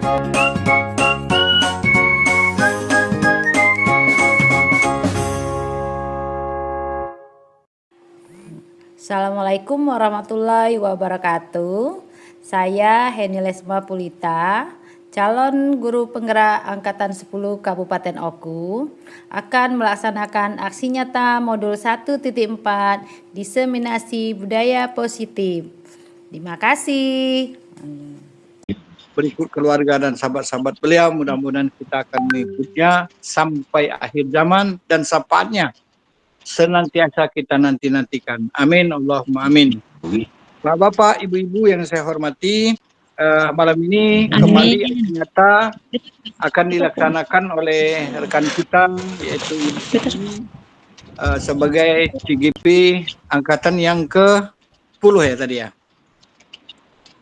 Assalamualaikum warahmatullahi wabarakatuh. Saya Heni Lesma Pulita, calon guru penggerak Angkatan 10 Kabupaten Oku, akan melaksanakan aksi nyata modul 1.4 diseminasi budaya positif. Terima kasih. Berikut keluarga dan sahabat-sahabat beliau, mudah-mudahan kita akan mengikutnya sampai akhir zaman dan syafaatnya senantiasa kita nanti-nantikan. Amin, Allahumma amin. Bapak-bapak, ibu-ibu yang saya hormati, malam ini kembali aksi nyata akan dilaksanakan oleh rekan kita, yaitu sebagai CGP angkatan yang ke-10 ya tadi ya.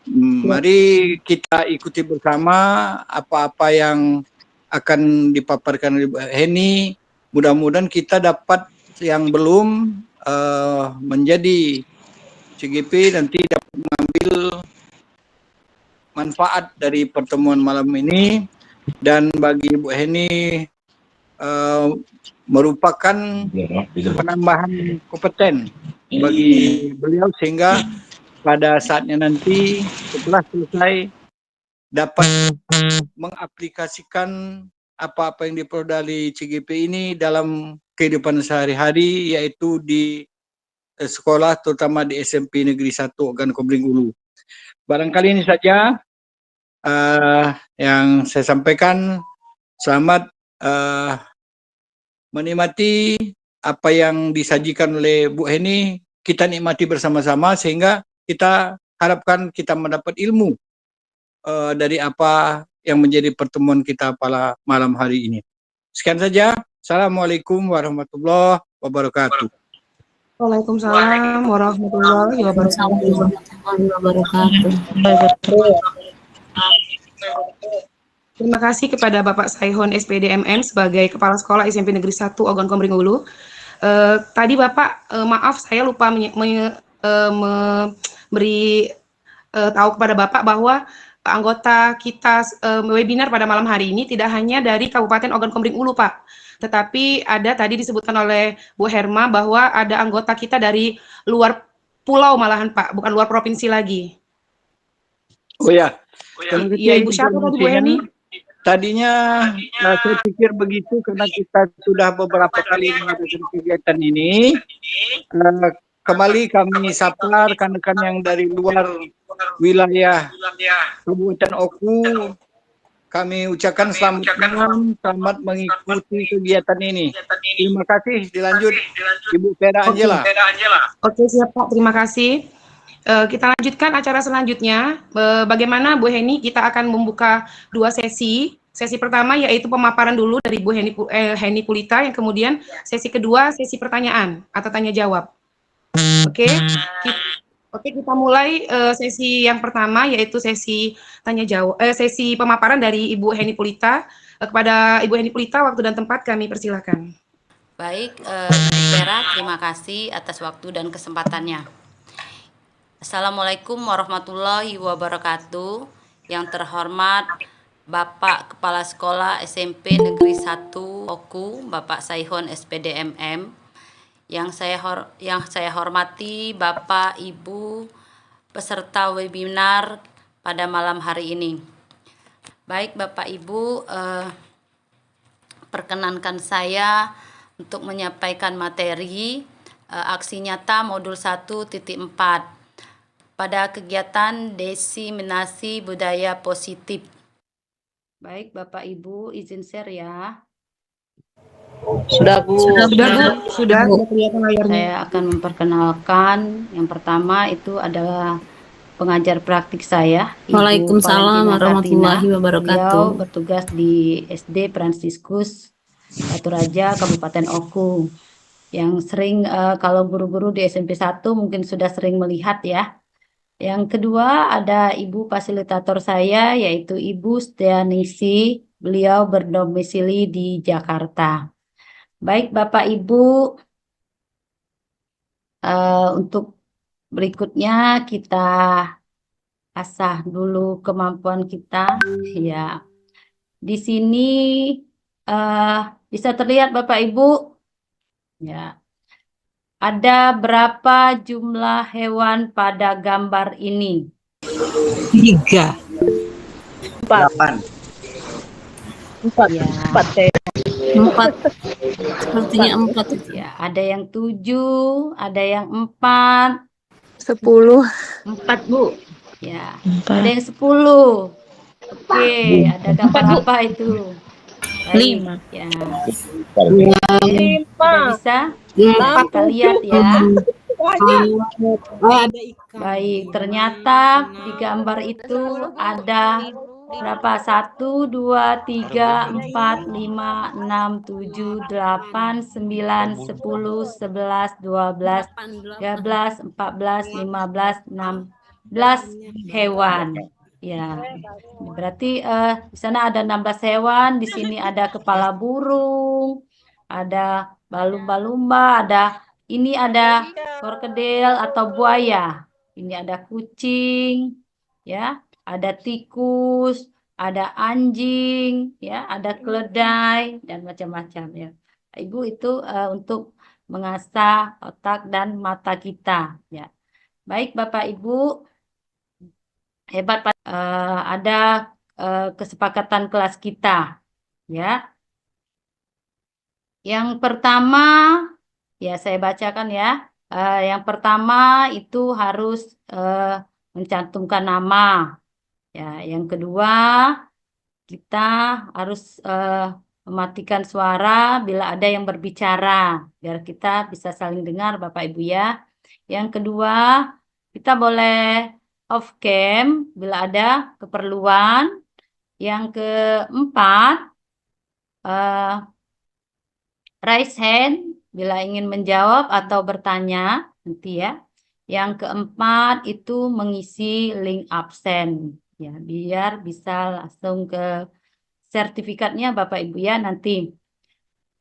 Mari kita ikuti bersama apa-apa yang akan dipaparkan oleh Bu Heni. Mudah-mudahan kita dapat yang belum menjadi CGP nanti dapat mengambil manfaat dari pertemuan malam ini, dan bagi Bu Heni merupakan penambahan kompeten bagi beliau sehingga pada saatnya nanti setelah selesai dapat mengaplikasikan apa-apa yang dipelajari CGP ini dalam kehidupan sehari-hari, yaitu di sekolah, terutama di SMP Negeri 1 Ogan Komering Ulu. Barangkali ini saja yang saya sampaikan. Selamat menikmati apa yang disajikan oleh Bu Heni. Kita nikmati bersama-sama sehingga kita harapkan kita mendapat ilmu dari apa yang menjadi pertemuan kita pada malam hari ini. Sekian saja. Assalamualaikum warahmatullahi wabarakatuh. Waalaikumsalam warahmatullahi wabarakatuh. Terima kasih kepada Bapak Saihon SPD MM sebagai Kepala Sekolah SMP Negeri 1 Ogan Komering Ulu. Tadi Bapak, maaf saya lupa memberi tahu kepada Bapak bahwa anggota kita webinar pada malam hari ini tidak hanya dari Kabupaten Ogan Komering Ulu, Pak. Tetapi ada tadi disebutkan oleh Bu Herma bahwa ada anggota kita dari luar pulau malahan, Pak, bukan luar provinsi lagi. Oh ya. Iya, Ibu siapa tadi, Bu Heni? Tadinya saya pikir begitu karena kita sudah beberapa kali mengadakan kegiatan ini. Kembali kami sapa rekan-rekan yang dari luar wilayah Kabupaten Oku. Kami ucapkan selamat malam, selamat mengikuti kegiatan ini. Terima kasih. Dilanjut, Ibu Vera Angela. Oke, siap Pak. Terima kasih. Kita lanjutkan acara selanjutnya. Bagaimana Bu Heni? Kita akan membuka dua sesi. Sesi pertama yaitu pemaparan dulu dari Bu Heni Pulita, yang kemudian sesi kedua sesi pertanyaan atau tanya jawab. Oke, kita mulai sesi yang pertama yaitu sesi tanya jawab, sesi pemaparan dari Ibu Heni Pulita. Kepada Ibu Heni Pulita, waktu dan tempat kami persilakan. Baik, Ibu Vera, terima kasih atas waktu dan kesempatannya. Assalamualaikum warahmatullahi wabarakatuh. Yang terhormat Bapak Kepala Sekolah SMP Negeri 1 Oku, Bapak Saihon SPD MM. Yang saya hormati Bapak Ibu peserta webinar pada malam hari ini. Baik Bapak Ibu, perkenankan saya untuk menyampaikan materi aksi nyata modul 1.4 pada kegiatan diseminasi budaya positif. Baik Bapak Ibu, izin share ya. Sudah Bu. Sudah kelihatan layarnya. Saya akan memperkenalkan. Yang pertama itu adalah pengajar praktik saya, Waalaikumsalam warahmatullahi wabarakatuh. Beliau bertugas di SD Fransiskus Batu Raja, Kabupaten Oku. Yang sering kalau guru-guru di SMP 1 mungkin sudah sering melihat ya. Yang kedua ada Ibu fasilitator saya, yaitu Ibu Stianingsi. Beliau berdomisili di Jakarta. Baik Bapak Ibu, untuk berikutnya kita asah dulu kemampuan kita. Ya, di sini bisa terlihat Bapak Ibu. Ya, ada berapa jumlah hewan pada gambar ini? 3. 8. Ya, 4. Sepertinya 4 itu. ya, ada yang 7, ada yang 4. 10. 4, Bu. Ya, ada yang 10. Oke, ada gambar apa itu? Baik, 5. ya. 5. Sudah bisa? Kita lihat ya. Ada ikan. Baik, ternyata di gambar itu ada berapa? 1, 2, 3, 4, 5, 6, 7, 8, 9, 10, 11, 12, 13, 14, 15, 16 hewan. Ya, berarti di sana ada 16 hewan. Di sini ada kepala burung, ada lumba-lumba, ini ada krokodil atau buaya. Ini ada kucing, ya, ada tikus, ada anjing, ya, ada keledai dan macam-macam ya. Ibu itu untuk mengasah otak dan mata kita, ya. Baik Bapak Ibu, hebat Pak. Ada kesepakatan kelas kita, ya. Yang pertama, ya saya bacakan ya. Yang pertama itu harus mencantumkan nama. Ya, yang kedua kita harus mematikan suara bila ada yang berbicara, biar kita bisa saling dengar Bapak Ibu ya. Yang kedua, kita boleh off cam bila ada keperluan. Yang keempat, raise hand bila ingin menjawab atau bertanya nanti ya. Yang keempat itu mengisi link absen ya, biar bisa langsung ke sertifikatnya Bapak Ibu ya nanti.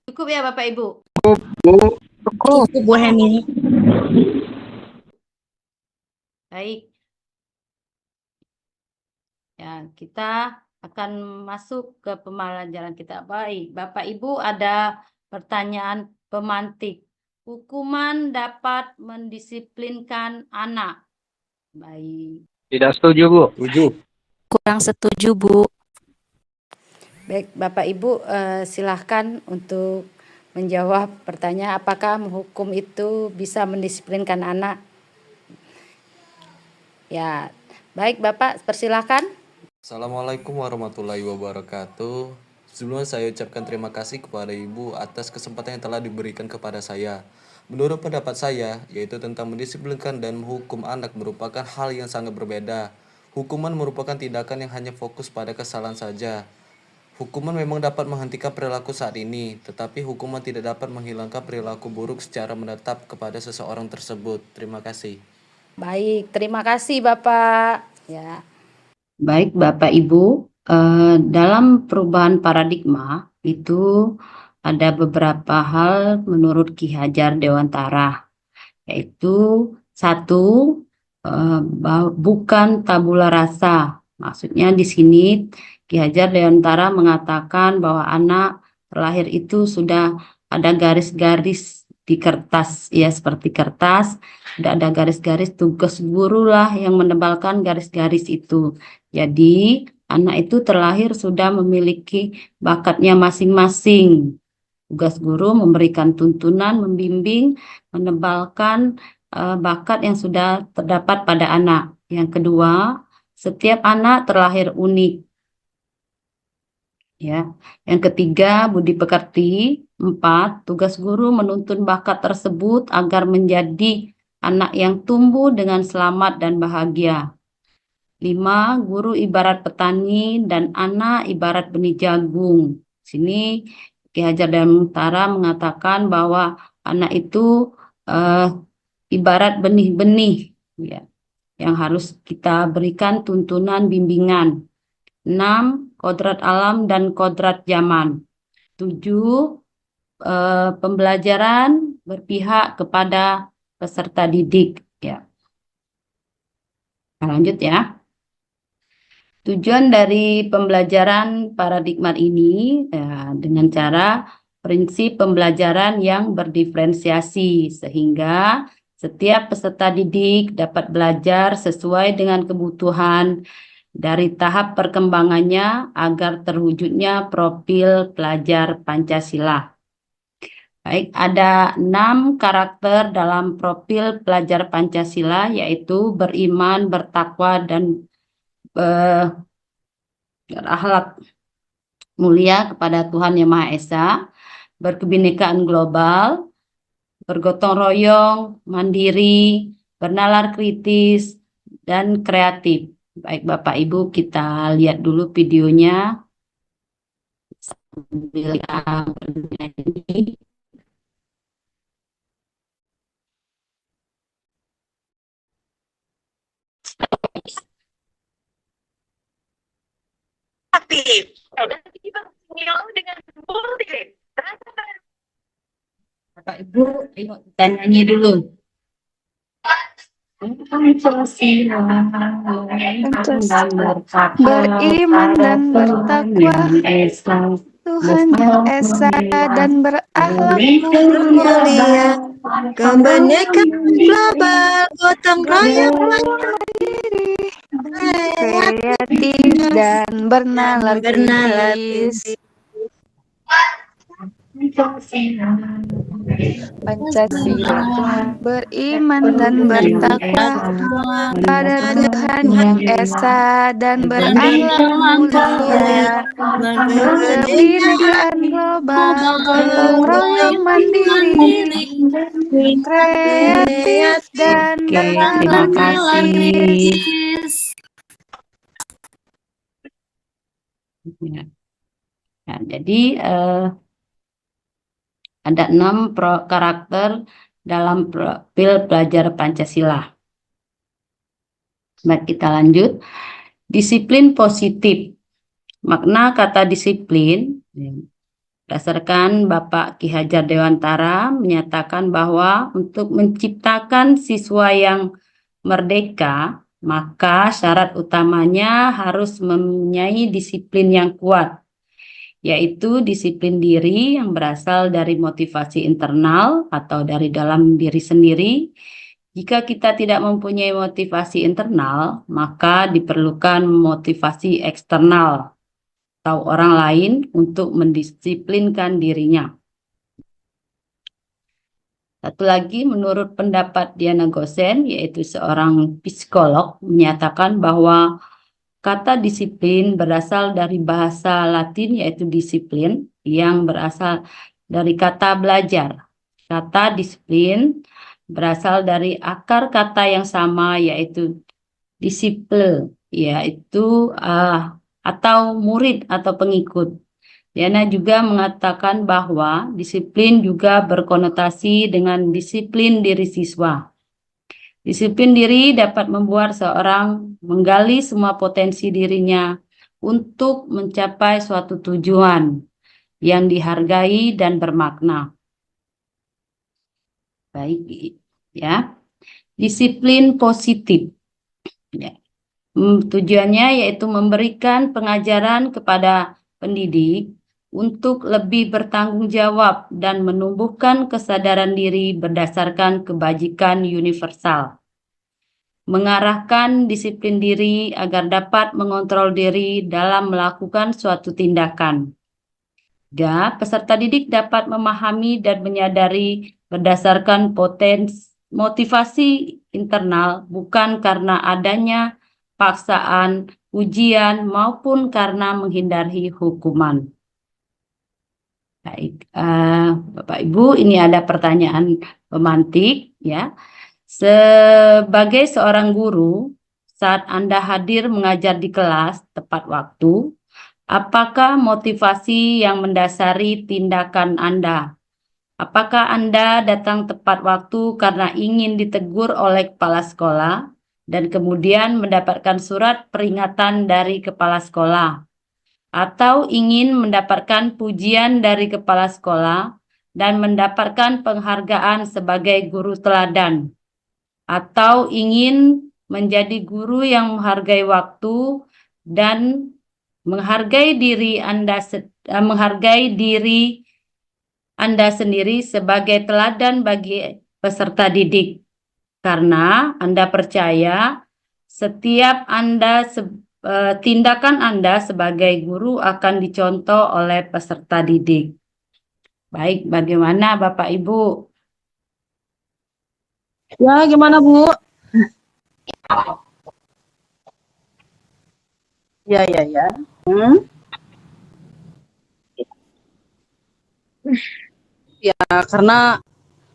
Cukup ya Bapak Ibu? Cukup, Bu Heni. Baik. Ya, kita akan masuk ke pembelajaran kita. Baik, Bapak Ibu ada pertanyaan pemantik. Hukuman dapat mendisiplinkan anak. Baik. Tidak setuju, Bu. Kurang setuju, Bu. Baik, Bapak Ibu silahkan untuk menjawab pertanyaan apakah menghukum itu bisa mendisiplinkan anak. Ya, baik Bapak, persilahkan. Assalamualaikum warahmatullahi wabarakatuh. Sebelumnya saya ucapkan terima kasih kepada Ibu atas kesempatan yang telah diberikan kepada saya. Menurut pendapat saya, yaitu tentang mendisiplinkan dan menghukum anak merupakan hal yang sangat berbeda. Hukuman merupakan tindakan yang hanya fokus pada kesalahan saja. Hukuman memang dapat menghentikan perilaku saat ini, tetapi hukuman tidak dapat menghilangkan perilaku buruk secara menetap kepada seseorang tersebut. Terima kasih. Baik, terima kasih Bapak. Ya. Baik Bapak Ibu, dalam perubahan paradigma itu ada beberapa hal menurut Ki Hajar Dewantara, yaitu satu, bukan tabula rasa. Maksudnya di sini Ki Hajar Dewantara mengatakan bahwa anak terlahir itu sudah ada garis-garis di kertas, ya seperti kertas, sudah ada garis-garis, tugas guru lah yang menebalkan garis-garis itu. Jadi anak itu terlahir sudah memiliki bakatnya masing-masing. Tugas guru memberikan tuntunan, membimbing, menebalkan bakat yang sudah terdapat pada anak. Yang kedua, setiap anak terlahir unik. Ya. Yang ketiga, budi pekerti. 4, tugas guru menuntun bakat tersebut agar menjadi anak yang tumbuh dengan selamat dan bahagia. 5, guru ibarat petani dan anak ibarat benih jagung. Sini Ki Hajar Dewantara mengatakan bahwa anak itu ibarat benih-benih ya, yang harus kita berikan tuntunan bimbingan. 6, kodrat alam dan kodrat zaman. 7, pembelajaran berpihak kepada peserta didik ya. Nah, lanjut ya. Tujuan dari pembelajaran paradigma ini dengan cara prinsip pembelajaran yang berdiferensiasi sehingga setiap peserta didik dapat belajar sesuai dengan kebutuhan dari tahap perkembangannya agar terwujudnya profil pelajar Pancasila. Baik, ada 6 karakter dalam profil pelajar Pancasila, yaitu beriman, bertakwa, dan berakhlak mulia kepada Tuhan Yang Maha Esa, berkebinekaan global, bergotong royong, mandiri, bernalar kritis, dan kreatif. Baik Bapak Ibu, kita lihat dulu videonya. Ini. Aktif. Dan dengan multi. Bapak Ibu, ayo kita nyanyi dulu. Beriman dan bertakwa, Tuhan Yang Esa dan berakhlak mulia, Kebinekaan global, gotong royong, mandiri, kreatif dan bernalar kritis. Pancasila, beriman dan bertakwa pada Tuhan Yang Esa dan berakhlak mulia, berkebinekaan global, gotong royong mandiri, kreatif dan bernalar kritis. Ya, jadi ada 6 karakter dalam profil pelajar Pancasila. Baik, kita lanjut. Disiplin positif. Makna kata disiplin, berdasarkan Bapak Ki Hajar Dewantara, menyatakan bahwa untuk menciptakan siswa yang merdeka, maka syarat utamanya harus mempunyai disiplin yang kuat, yaitu disiplin diri yang berasal dari motivasi internal atau dari dalam diri sendiri. Jika kita tidak mempunyai motivasi internal, maka diperlukan motivasi eksternal atau orang lain untuk mendisiplinkan dirinya. Satu lagi, menurut pendapat Diana Gosen, yaitu seorang psikolog, menyatakan bahwa kata disiplin berasal dari bahasa Latin yaitu disiplin yang berasal dari kata belajar. Kata disiplin berasal dari akar kata yang sama yaitu disiple, yaitu atau murid atau pengikut. Diana juga mengatakan bahwa disiplin juga berkonotasi dengan disiplin diri siswa. Disiplin diri dapat membuat seorang menggali semua potensi dirinya untuk mencapai suatu tujuan yang dihargai dan bermakna. Baik, ya. Disiplin positif. Ya. Tujuannya yaitu memberikan pengajaran kepada pendidik untuk lebih bertanggung jawab dan menumbuhkan kesadaran diri berdasarkan kebajikan universal. Mengarahkan disiplin diri agar dapat mengontrol diri dalam melakukan suatu tindakan. Peserta didik dapat memahami dan menyadari berdasarkan motivasi internal, bukan karena adanya paksaan, ujian, maupun karena menghindari hukuman. Baik, Bapak Ibu, ini ada pertanyaan pemantik, ya. Sebagai seorang guru, saat Anda hadir mengajar di kelas tepat waktu, apakah motivasi yang mendasari tindakan Anda? Apakah Anda datang tepat waktu karena ingin ditegur oleh kepala sekolah dan kemudian mendapatkan surat peringatan dari kepala sekolah? Atau ingin mendapatkan pujian dari kepala sekolah dan mendapatkan penghargaan sebagai guru teladan? Atau ingin menjadi guru yang menghargai waktu dan menghargai diri Anda sendiri sebagai teladan bagi peserta didik, karena Anda percaya setiap tindakan Anda sebagai guru akan dicontoh oleh peserta didik. Baik, bagaimana Bapak Ibu? Ya, gimana Bu? Ya. Ya, karena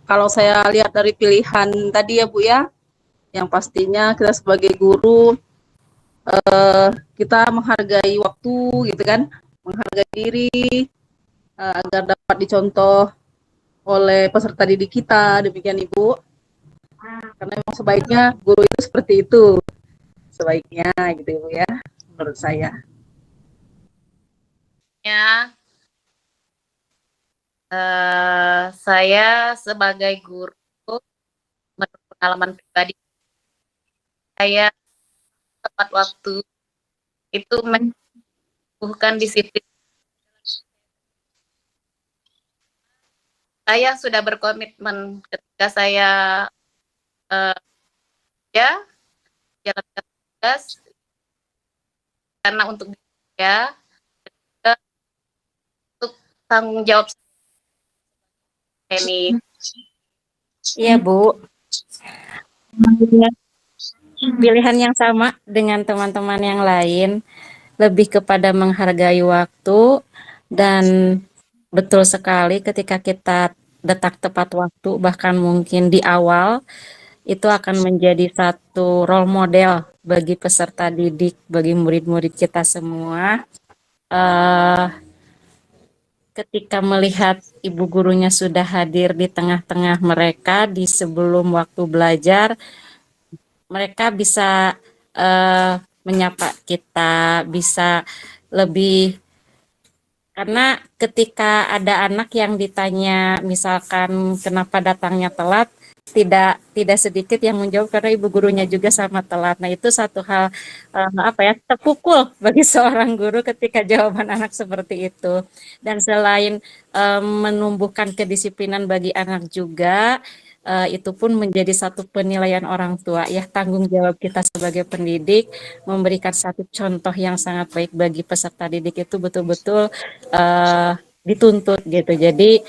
kalau saya lihat dari pilihan tadi ya Bu ya, yang pastinya kita sebagai guru kita menghargai waktu gitu kan, menghargai diri agar dapat dicontoh oleh peserta didik kita, demikian Ibu. Karena memang sebaiknya guru itu seperti itu, sebaiknya gitu Ibu ya, menurut saya. Ya, saya sebagai guru, menurut pengalaman pribadi saya, tepat waktu itu membutuhkan disiplin. Saya sudah berkomitmen ketika saya jalankan tugas, karena untuk ya, untuk tanggung jawab ini. Iya Bu, pilihan yang sama dengan teman-teman yang lain, lebih kepada menghargai waktu, dan betul sekali ketika kita detak tepat waktu, bahkan mungkin di awal, itu akan menjadi satu role model bagi peserta didik, bagi murid-murid kita semua. Ketika melihat ibu gurunya sudah hadir di tengah-tengah mereka di sebelum waktu belajar, mereka bisa menyapa kita, bisa lebih, karena ketika ada anak yang ditanya misalkan kenapa datangnya telat, tidak sedikit yang menjawab karena ibu gurunya juga sama telat. Nah, itu satu hal terpukul bagi seorang guru ketika jawaban anak seperti itu. Dan selain menumbuhkan kedisiplinan bagi anak juga, itu pun menjadi satu penilaian orang tua ya, tanggung jawab kita sebagai pendidik memberikan satu contoh yang sangat baik bagi peserta didik itu betul-betul dituntut gitu. Jadi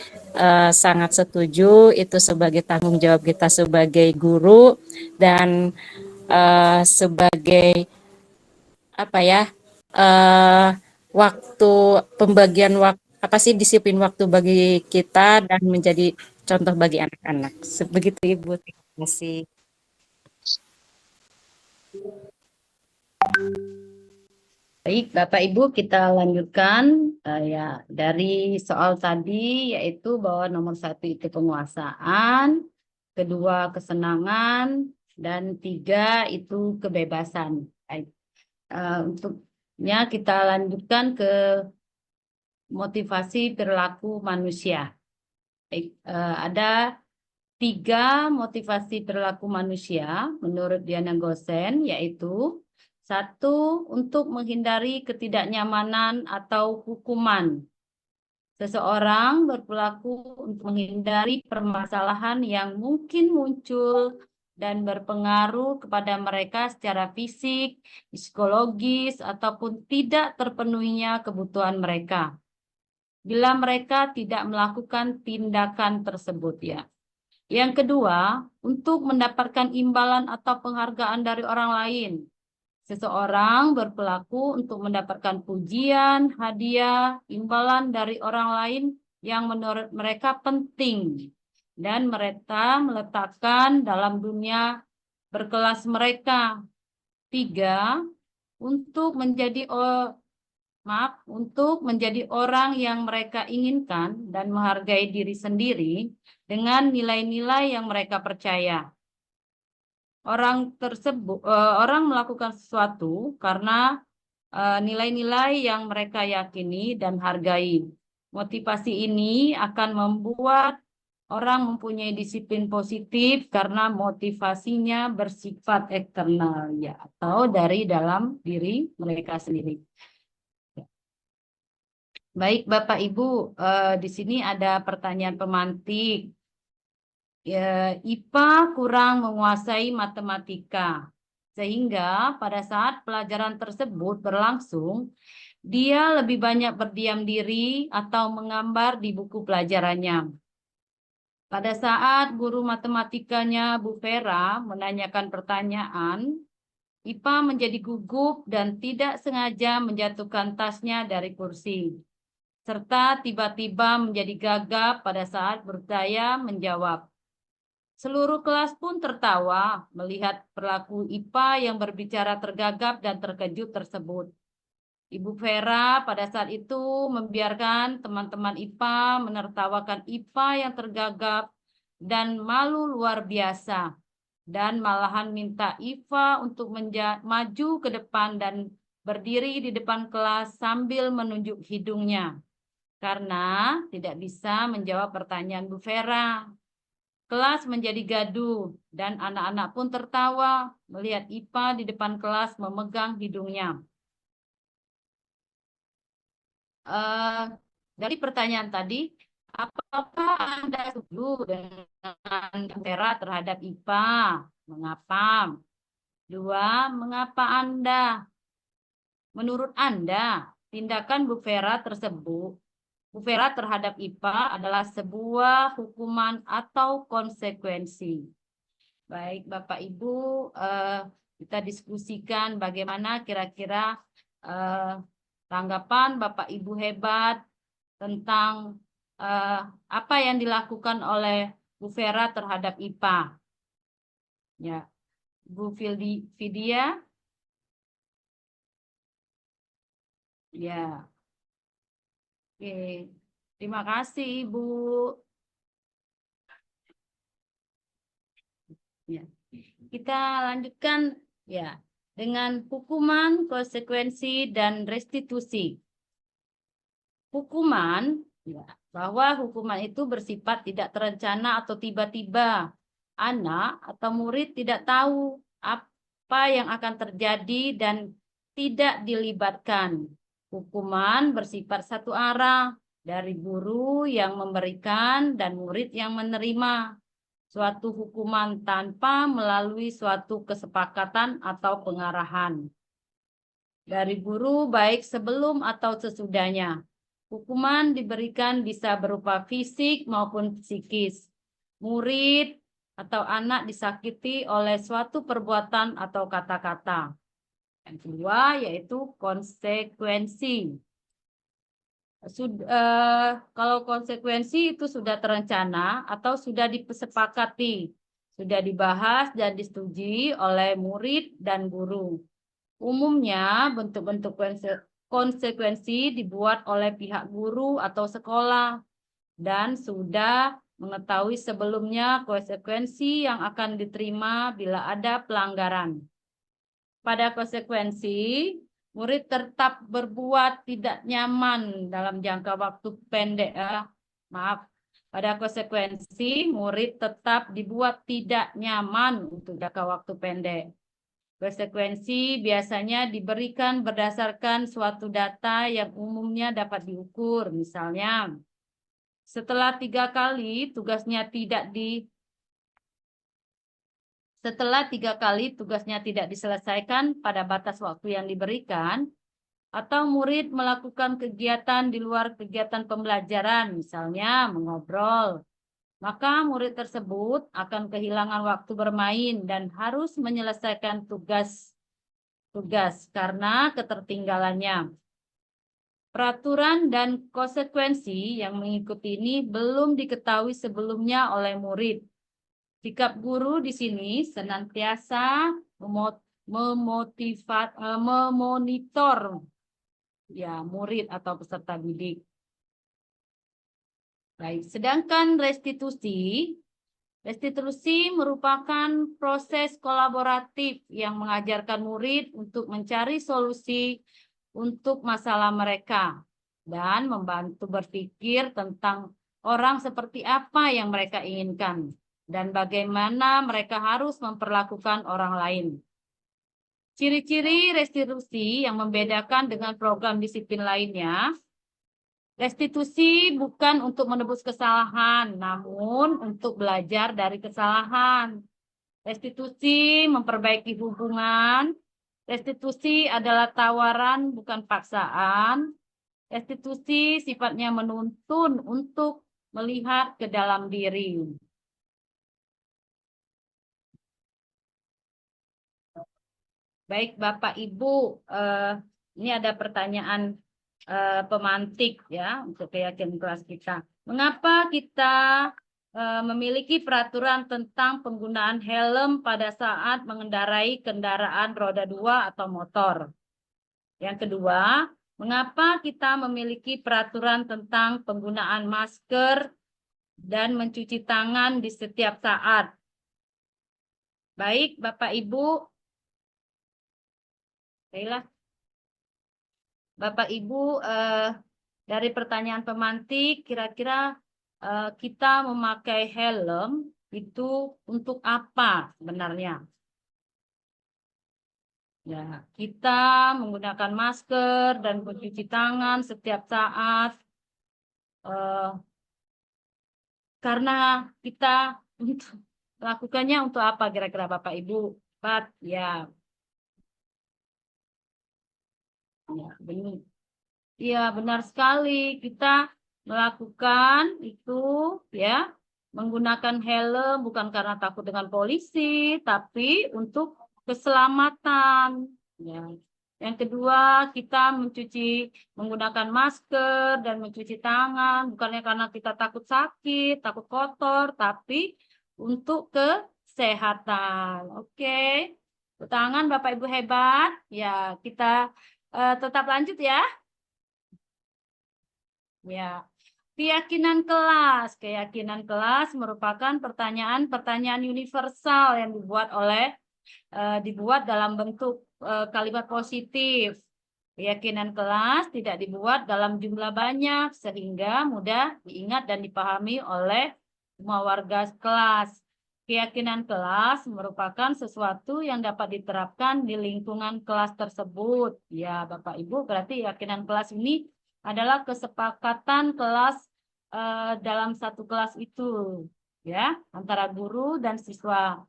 sangat setuju itu sebagai tanggung jawab kita sebagai guru dan sebagai waktu pembagian waktu disiplin waktu bagi kita dan menjadi contoh bagi anak-anak. Begitu Ibu. Terima kasih. Baik, Bapak Ibu, kita lanjutkan ya dari soal tadi, yaitu bahwa nomor 1 itu penguasaan, kedua kesenangan, dan 3 itu kebebasan. Baik. Untuknya kita lanjutkan ke motivasi perilaku manusia. Baik, ada 3 motivasi perilaku manusia menurut Diana Gosen, yaitu 1, untuk menghindari ketidaknyamanan atau hukuman. Seseorang berperilaku untuk menghindari permasalahan yang mungkin muncul dan berpengaruh kepada mereka secara fisik, psikologis, ataupun tidak terpenuhinya kebutuhan mereka. Bila mereka tidak melakukan tindakan tersebut ya. Yang kedua, untuk mendapatkan imbalan atau penghargaan dari orang lain. Seseorang berperilaku untuk mendapatkan pujian, hadiah, imbalan dari orang lain yang menurut mereka penting dan mereka meletakkan dalam dunia berkelas mereka. 3, untuk menjadi orang yang mereka inginkan dan menghargai diri sendiri dengan nilai-nilai yang mereka percaya. Orang melakukan sesuatu karena nilai-nilai yang mereka yakini dan hargai. Motivasi ini akan membuat orang mempunyai disiplin positif karena motivasinya bersifat eksternal ya atau dari dalam diri mereka sendiri. Baik Bapak Ibu, di sini ada pertanyaan pemantik. Ya, IPA kurang menguasai matematika, sehingga pada saat pelajaran tersebut berlangsung, dia lebih banyak berdiam diri atau menggambar di buku pelajarannya. Pada saat guru matematikanya Bu Vera menanyakan pertanyaan, IPA menjadi gugup dan tidak sengaja menjatuhkan tasnya dari kursi, serta tiba-tiba menjadi gagap pada saat berdaya menjawab. Seluruh kelas pun tertawa melihat perilaku IPA yang berbicara tergagap dan terkejut tersebut. Ibu Vera pada saat itu membiarkan teman-teman IPA menertawakan IPA yang tergagap dan malu luar biasa, dan malahan minta IPA untuk maju ke depan dan berdiri di depan kelas sambil menunjuk hidungnya, karena tidak bisa menjawab pertanyaan Bu Vera. Kelas menjadi gaduh dan anak-anak pun tertawa melihat IPA di depan kelas memegang hidungnya. Dari pertanyaan tadi, apakah Anda setuju dengan Vera terhadap IPA? Mengapa? 2. Mengapa menurut Anda, tindakan Bu Vera terhadap IPA adalah sebuah hukuman atau konsekuensi? Baik, Bapak Ibu, kita diskusikan bagaimana kira-kira tanggapan Bapak Ibu hebat tentang apa yang dilakukan oleh Bu Vera terhadap IPA. Ya, Bu Vidya. Ya. Oke. Terima kasih, Ibu. Ya. Kita lanjutkan ya dengan hukuman, konsekuensi, dan restitusi. Hukuman, ya, bahwa hukuman itu bersifat tidak terencana atau tiba-tiba. Anak atau murid tidak tahu apa yang akan terjadi dan tidak dilibatkan. Hukuman bersifat satu arah dari guru yang memberikan dan murid yang menerima suatu hukuman tanpa melalui suatu kesepakatan atau pengarahan dari guru baik sebelum atau sesudahnya. Hukuman diberikan bisa berupa fisik maupun psikis. Murid atau anak disakiti oleh suatu perbuatan atau kata-kata. Yang kedua yaitu konsekuensi. Kalau konsekuensi itu sudah terencana atau sudah disepakati, sudah dibahas dan disetujui oleh murid dan guru. Umumnya bentuk-bentuk konsekuensi dibuat oleh pihak guru atau sekolah dan sudah mengetahui sebelumnya konsekuensi yang akan diterima bila ada pelanggaran. Pada konsekuensi, murid tetap berbuat tidak nyaman dalam jangka waktu pendek. Pada konsekuensi, murid tetap dibuat tidak nyaman untuk jangka waktu pendek. Konsekuensi biasanya diberikan berdasarkan suatu data yang umumnya dapat diukur. Misalnya, setelah 3 kali tugasnya tidak diselesaikan pada batas waktu yang diberikan, atau murid melakukan kegiatan di luar kegiatan pembelajaran, misalnya mengobrol, maka murid tersebut akan kehilangan waktu bermain dan harus menyelesaikan tugas karena ketertinggalannya. Peraturan dan konsekuensi yang mengikuti ini belum diketahui sebelumnya oleh murid. Sikap guru di sini senantiasa memonitor ya murid atau peserta didik. Baik, sedangkan restitusi merupakan proses kolaboratif yang mengajarkan murid untuk mencari solusi untuk masalah mereka dan membantu berpikir tentang orang seperti apa yang mereka inginkan dan bagaimana mereka harus memperlakukan orang lain. Ciri-ciri restitusi yang membedakan dengan program disiplin lainnya, restitusi bukan untuk menebus kesalahan, namun untuk belajar dari kesalahan. Restitusi memperbaiki hubungan. Restitusi adalah tawaran, bukan paksaan. Restitusi sifatnya menuntun untuk melihat ke dalam diri. Baik, Bapak Ibu, ini ada pertanyaan pemantik ya untuk keyakinan kelas kita. Mengapa kita memiliki peraturan tentang penggunaan helm pada saat mengendarai kendaraan roda 2 atau motor? Yang kedua, mengapa kita memiliki peraturan tentang penggunaan masker dan mencuci tangan di setiap saat? Baik, Bapak Ibu. Baiklah. Bapak Ibu, dari pertanyaan pemantik, kira-kira kita memakai helm itu untuk apa sebenarnya? Ya, kita menggunakan masker dan mencuci tangan setiap saat karena kita melakukannya untuk apa kira-kira Bapak Ibu? Ya, benar. Ya, benar sekali. Kita melakukan itu ya, menggunakan helm bukan karena takut dengan polisi, tapi untuk keselamatan. Ya. Yang kedua, kita menggunakan masker dan mencuci tangan bukannya karena kita takut sakit, takut kotor, tapi untuk kesehatan. Oke. Tangan Bapak Ibu hebat. Ya, kita tetap lanjut ya. Ya, keyakinan kelas. Keyakinan kelas merupakan pertanyaan-pertanyaan universal yang dibuat dalam bentuk kalimat positif. Keyakinan kelas tidak dibuat dalam jumlah banyak sehingga mudah diingat dan dipahami oleh semua warga kelas. Keyakinan kelas merupakan sesuatu yang dapat diterapkan di lingkungan kelas tersebut. Ya, Bapak Ibu, berarti keyakinan kelas ini adalah kesepakatan kelas dalam satu kelas itu, ya, antara guru dan siswa.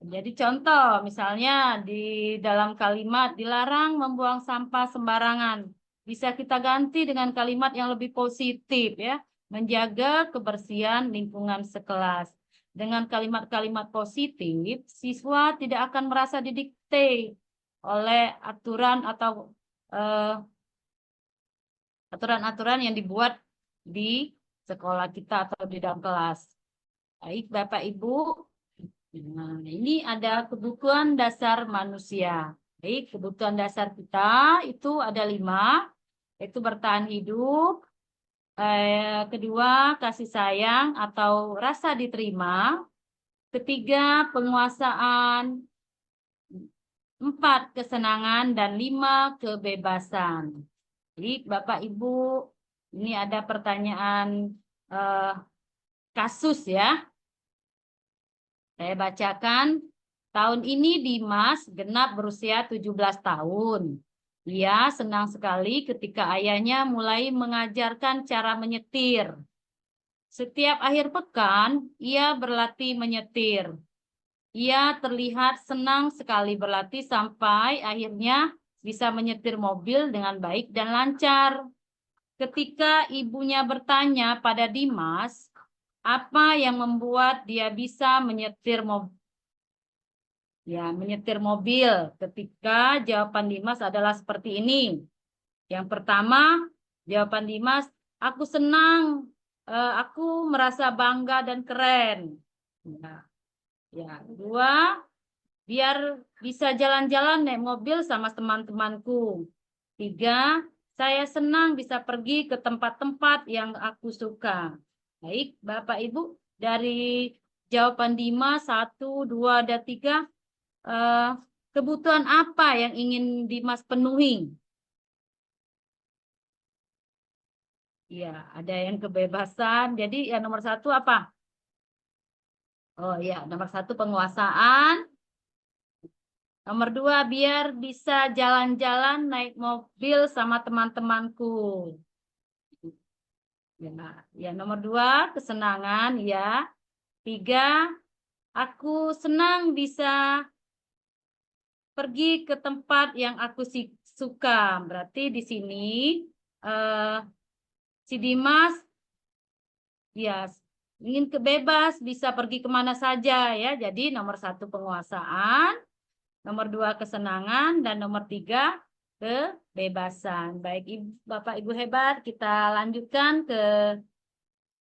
Jadi contoh, misalnya di dalam kalimat dilarang membuang sampah sembarangan, bisa kita ganti dengan kalimat yang lebih positif, ya, menjaga kebersihan lingkungan sekelas. Dengan kalimat-kalimat positif, siswa tidak akan merasa didikte oleh aturan atau aturan-aturan yang dibuat di sekolah kita atau di dalam kelas. Baik, Bapak Ibu. Nah, ini ada kebutuhan dasar manusia. Baik, kebutuhan dasar kita itu ada 5, yaitu bertahan hidup, kedua kasih sayang atau rasa diterima, ketiga penguasaan, 4 kesenangan, dan 5 kebebasan. Baik, Bapak Ibu, ini ada pertanyaan kasus ya. Saya bacakan. Tahun ini Dimas genap berusia 17 tahun. Ia senang sekali ketika ayahnya mulai mengajarkan cara menyetir. Setiap akhir pekan, ia berlatih menyetir. Ia terlihat senang sekali berlatih sampai akhirnya bisa menyetir mobil dengan baik dan lancar. Ketika ibunya bertanya pada Dimas, apa yang membuat dia bisa menyetir mobil? Ya, menyetir mobil. Ketika jawaban Dimas adalah seperti ini. Yang pertama, jawaban Dimas, aku senang, aku merasa bangga dan keren. Ya, kedua, biar bisa jalan-jalan naik mobil sama teman-temanku. 3, saya senang bisa pergi ke tempat-tempat yang aku suka. Baik, Bapak Ibu, dari jawaban Dimas 1, 2, dan 3, kebutuhan apa yang ingin Dimas penuhi? Ya, ada yang kebebasan. Jadi yang nomor satu apa? Oh ya, nomor satu penguasaan. Nomor dua, biar bisa jalan-jalan naik mobil sama teman-temanku. Ya, nomor dua, kesenangan. Ya. Tiga, aku senang bisa pergi ke tempat yang aku suka. Berarti di sini eh, si Dimas ya ingin bebas bisa pergi kemana saja ya. Jadi nomor satu penguasaan, nomor dua kesenangan, dan nomor tiga kebebasan. Baik Bapak Ibu hebat, kita lanjutkan ke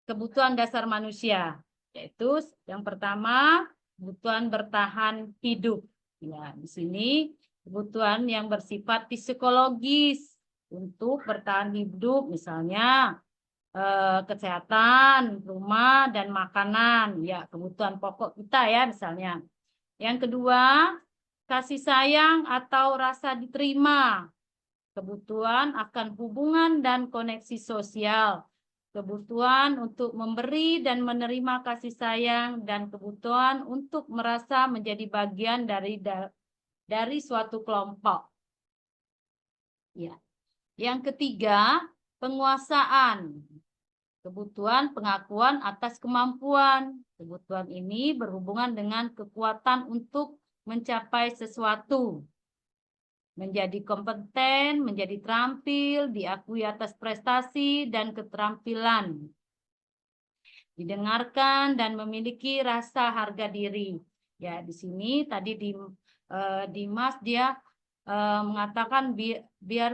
kebutuhan dasar manusia, yaitu yang pertama kebutuhan bertahan hidup. Ya, di sini kebutuhan yang bersifat psikologis untuk bertahan hidup, misalnya kesehatan, rumah, dan makanan. Ya, kebutuhan pokok kita ya misalnya. Yang kedua, kasih sayang atau rasa diterima. Kebutuhan akan hubungan dan koneksi sosial. Kebutuhan untuk memberi dan menerima kasih sayang, dan kebutuhan untuk merasa menjadi bagian dari suatu kelompok. Ya. Yang ketiga, penguasaan. Kebutuhan pengakuan atas kemampuan. Kebutuhan ini berhubungan dengan kekuatan untuk mencapai sesuatu. Menjadi kompeten, menjadi terampil, diakui atas prestasi dan keterampilan. Didengarkan dan memiliki rasa harga diri. Ya, di sini tadi Dimas dia mengatakan biar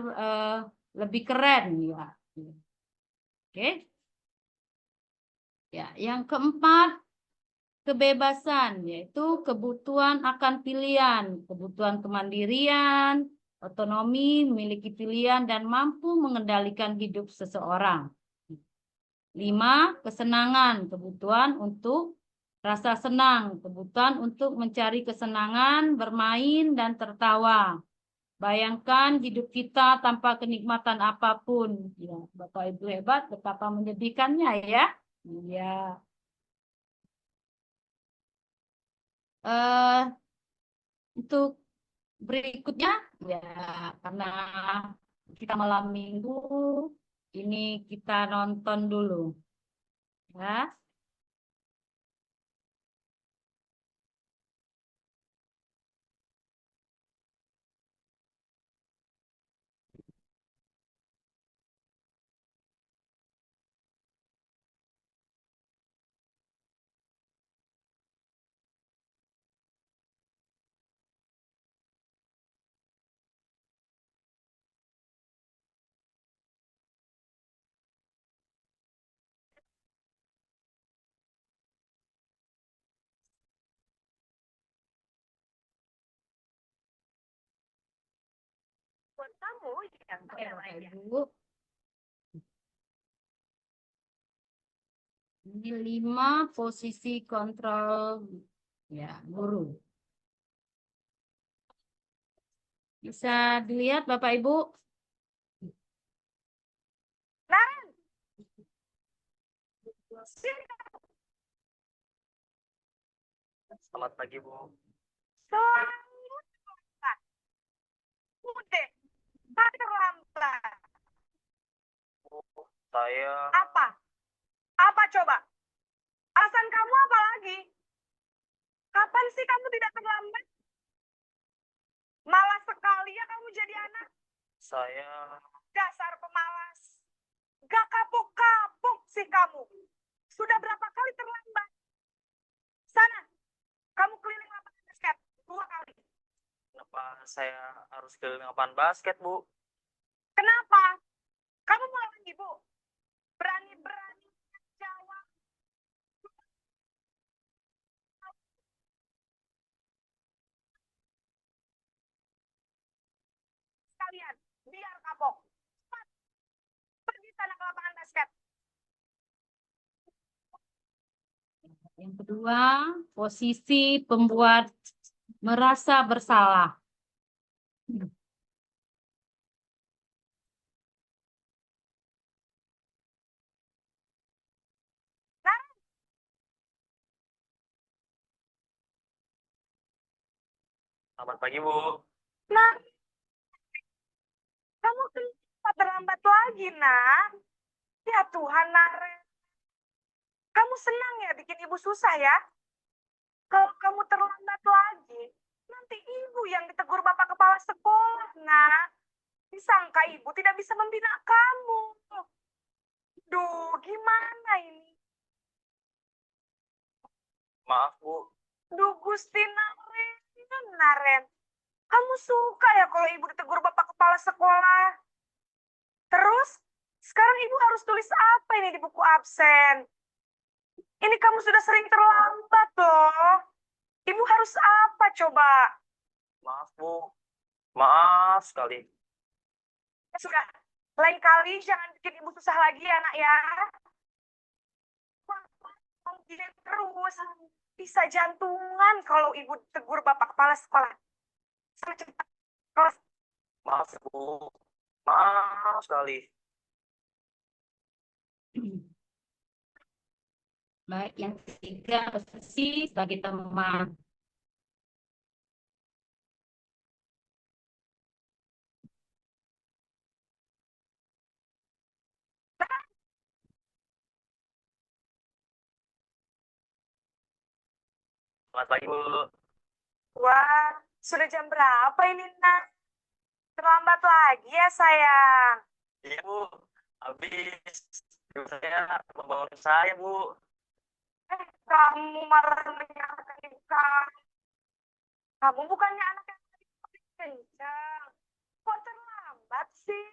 lebih keren ya. Oke. Ya, yang keempat, kebebasan, yaitu kebutuhan akan pilihan, kebutuhan kemandirian, otonomi, memiliki pilihan, dan mampu mengendalikan hidup seseorang. 5, kesenangan, kebutuhan untuk rasa senang, kebutuhan untuk mencari kesenangan, bermain, dan tertawa. Bayangkan hidup kita tanpa kenikmatan apapun. Ya, Bapak Ibu hebat, betapa menyedihkannya ya. Iya. Untuk berikutnya ya, karena kita malam minggu ini kita nonton dulu ya. Buat kamu yang Ibu, ini 5 posisi kontrol ya guru. Bisa dilihat Bapak Ibu? Naren. Selamat pagi, Bu. Terlambat. Udah. Tak terlambat. Bu, saya... Apa? Apa coba? Alasan kamu apa lagi? Kapan sih kamu tidak terlambat? Malas sekali ya kamu jadi anak. Saya... Dasar pemalas. Gak kapok-kapok sih kamu. Sudah berapa kali terlambat? Sana, kamu keliling lapangan basket 2 kali. Kenapa saya harus keliling lapangan basket, Bu? Kenapa? Kamu mau lawan ibu? Berani-berani jawab. Sekalian, biar kapok. Cepat. Pergi sana ke lapangan basket. Yang kedua, posisi pembuat merasa bersalah. Selamat pagi, Bu. Nah, kamu kenapa terlambat lagi, nak? Ya Tuhan, Naren. Kamu senang ya bikin ibu susah ya? Kalau kamu terlambat lagi, nanti ibu yang ditegur bapak kepala sekolah, nak. Disangka ibu tidak bisa membina kamu. Duh, gimana ini? Maaf, Bu. Duh, Gusti Naren. Naren, kamu suka ya kalau ibu ditegur bapak kepala sekolah? Terus, sekarang ibu harus tulis apa ini di buku absen? Ini kamu sudah sering terlambat loh. Ibu harus apa coba? Maaf, Bu. Maaf sekali. Ya sudah, lain kali jangan bikin ibu susah lagi ya, nak ya. Mau gini terus, bisa jantungan kalau ibu tegur bapak kepala sekolah. Sana cepat. Kelas. Maaf, Bu. Maaf sekali. Baik, yang ketiga posisi sebagai teman. Selamat pagi, Bu. Wah, sudah jam berapa ini, nak? Terlambat lagi ya, sayang. Iya, Bu. Habis. Ibu saya membangun saya, Bu. Kamu malah menyalahkan ibu kamu. Kamu bukannya anak yang lebih kencang. Kok terlambat sih?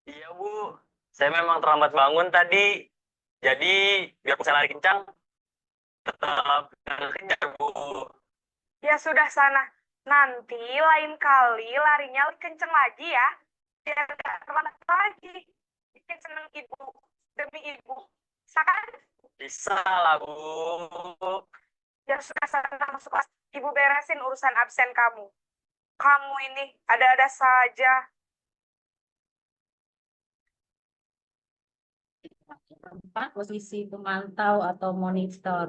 Iya, Bu. Saya memang terlambat bangun tadi. Jadi, biar saya lari kencang, tetap jangan kejar, Bu. Ya sudah sana. Nanti lain kali larinya lebih kenceng lagi ya. Biar gak terlambat lagi. Bikin seneng ibu. Demi ibu. Bisa kan? Bisa lah, Bu. Ya sudah sana masuk kelas. Ibu beresin urusan absen kamu. Kamu ini ada-ada saja. Keempat, posisi pemantau atau monitor.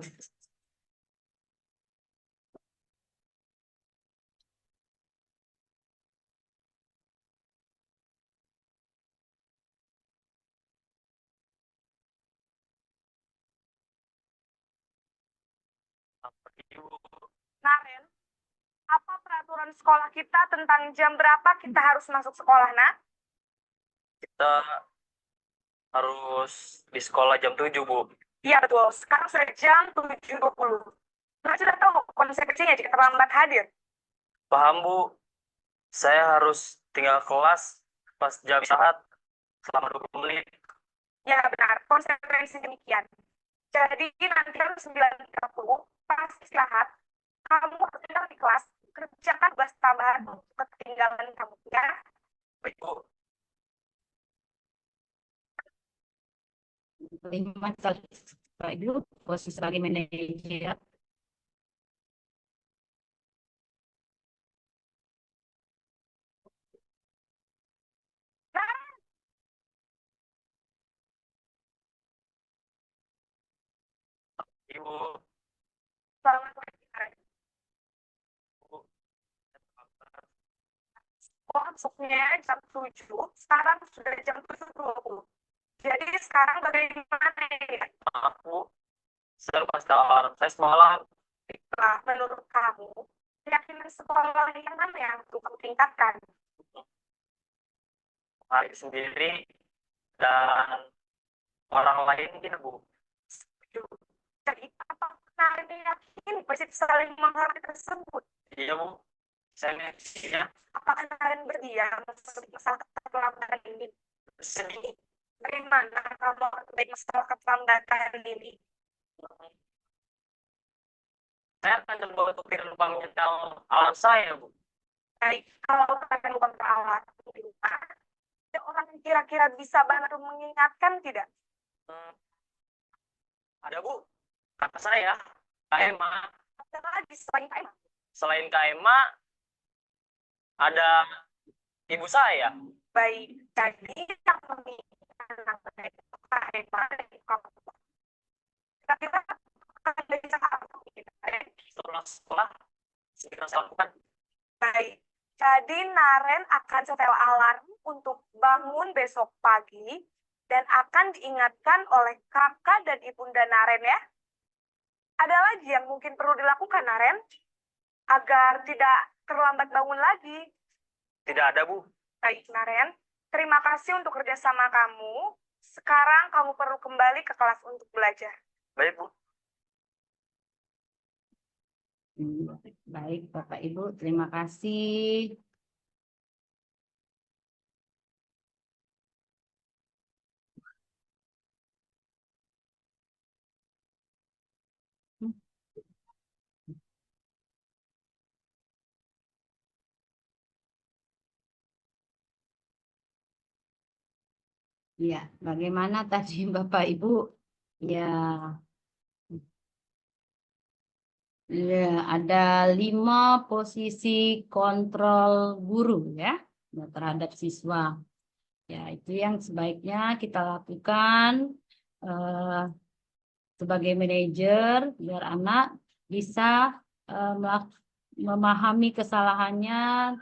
Naren, apa peraturan sekolah kita tentang jam berapa kita harus masuk sekolah, nak? Kita harus di sekolah jam 7, Bu. Iya betul, sekarang sudah jam 7.20. Nah, sudah tahu konsekuensinya jika terlambat hadir. Paham, Bu. Saya harus tinggal kelas pas jam istirahat selama 20 menit. Ya benar, konsekuensi demikian. Jadi nanti harus 9.30 pas istirahat, kamu harus tinggal di kelas, kerjakan tugas tambahan untuk ketinggalan kamu, ya. Baik, Bu. Kelima, Ibu, posisi sebagai manajer. Ibu. Selamat pagi, Kak. Sekolah masuknya jam 7, sekarang sudah jam 7.20. Jadi sekarang bagaimana ya? Maaf, Bu. Saya lupa setel alarm saya semalam. Nah, menurut kamu, keyakinan sekolah yang mana yang perlu kamu tingkatkan? Hari sendiri dan orang lain tidak, Bu. Jadi apa Naren yakin prinsip saling menghargai tersebut? Iya, Bu. Saya yakinnya Apakah Naren berdiam seperti masalah keterlambatan ini? sedih. Bagaimana kamu baik masalah keterlambatan ini? Saya akan coba untuk tidak lupa menyetel alarm saya, Bu. Baik, kalau kalian lupa beralat di rumah, ada orang yang kira-kira bisa bantu mengingatkan tidak? Ada, Bu. Kata saya, Kak Emma. Ada lagi selain Kak Emma? Selain Kak Emma, ada ibu saya. Baik, jadi yang mengingatkan Kak Emma dan kamu. Kira-kira kalian bisa apa? Setelah sekolah, saya kita harus lakukan. Baik, jadi Naren akan setel alarm untuk bangun besok pagi dan akan diingatkan oleh kakak dan ibunda Naren ya. Ada lagi yang mungkin perlu dilakukan Naren agar tidak terlambat bangun lagi? Tidak ada, Bu. Baik Naren, terima kasih untuk kerjasama kamu. Sekarang kamu perlu kembali ke kelas untuk belajar. Baik, Bu. Baik, Bapak Ibu, terima kasih. Ya, bagaimana tadi Bapak Ibu? Ya, ada 5 posisi kontrol guru ya terhadap siswa. Ya, itu yang sebaiknya kita lakukan sebagai manajer biar anak bisa memahami kesalahannya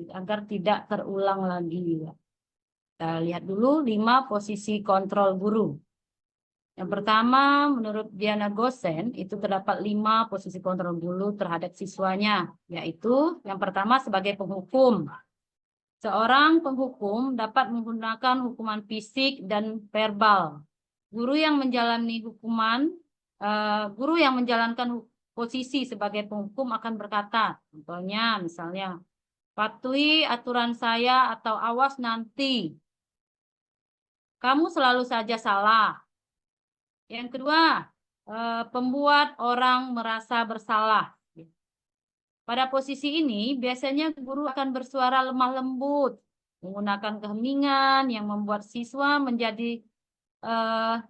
agar tidak terulang lagi. Kita lihat dulu 5 posisi kontrol guru. Yang pertama, menurut Diana Gosen, itu terdapat 5 posisi kontrol guru terhadap siswanya, yaitu yang pertama sebagai penghukum. Seorang penghukum dapat menggunakan hukuman fisik dan verbal. Guru yang menjalankan posisi sebagai penghukum akan berkata, contohnya misalnya, patuhi aturan saya atau awas nanti. Kamu selalu saja salah. Yang kedua, pembuat orang merasa bersalah. Pada posisi ini, biasanya guru akan bersuara lemah lembut, menggunakan keheningan yang membuat siswa menjadi